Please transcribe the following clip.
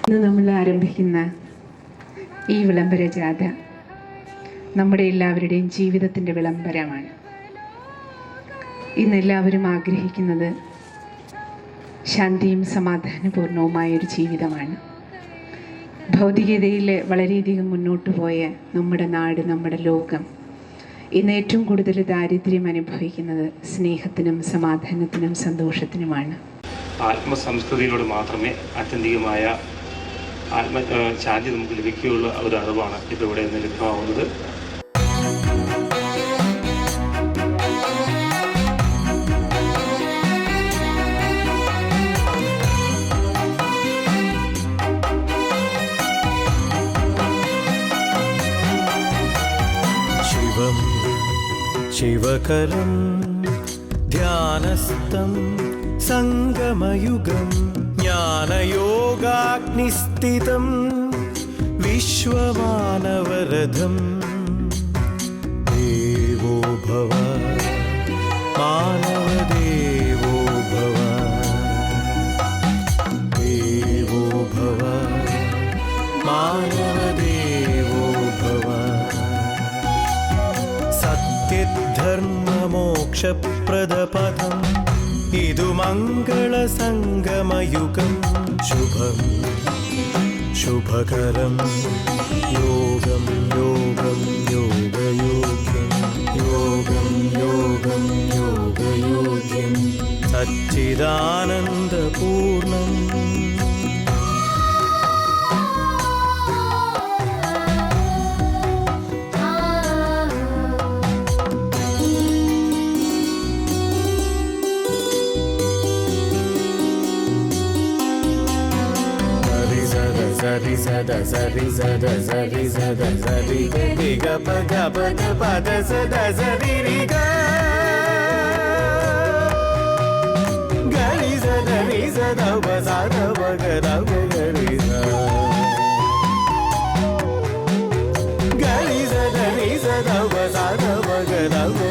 ഇന്ന് നമ്മൾ ആരംഭിക്കുന്ന ഈ വിളംബര ജാഥ നമ്മുടെ എല്ലാവരുടെയും ജീവിതത്തിൻ്റെ വിളംബരമാണ്. ഇന്ന് എല്ലാവരും ആഗ്രഹിക്കുന്നത് ശാന്തിയും സമാധാനപൂർണവുമായൊരു ജീവിതമാണ്. ഭൗതികതയിൽ വളരെയധികം മുന്നോട്ട് പോയ നമ്മുടെ നാട്, നമ്മുടെ ലോകം ഇന്ന് ഏറ്റവും കൂടുതൽ ദാരിദ്ര്യം അനുഭവിക്കുന്നത് സ്നേഹത്തിനും സമാധാനത്തിനും സന്തോഷത്തിനുമാണ്. ആത്മസംസ്കൃതിയിലൂടെ മാത്രമേ ആത്യന്തികമായ ശാന്തി നമുക്ക് ലഭിക്കുകയുള്ള ഒരു അറിവാണ് ഇപ്പോൾ ഇവിടെ നിന്ന് ലഭ്യമാവുന്നത്. ശിവം ശിവകരം ധ്യാനസ്ഥം സംഗമയുഗം ജ്ഞാനയോഗാഗ്നിസ്ഥിതം വിശ്വമാനവരഥം ദേവോ ഭവ മാനവദേവോ ഭവ ദേവോ ഭവ മാനവദേവോ ഭവ സത്യധർമ്മമോക്ഷപ്രദപദം ഇതു മംഗളസംഗമയുഗം ശുഭം ശുഭകരം യോഗം യോഗം യോഗയോഗ്യം യോഗം യോഗം യോഗയോഗ്യം സച്ചിദാനന്ദപൂർണം Zari zada zari zada zari zada zari ri ga pa da zada zari ri ga ri zada ba zada ba ga da ba ga ri za ri zada ba zada ba ga da ba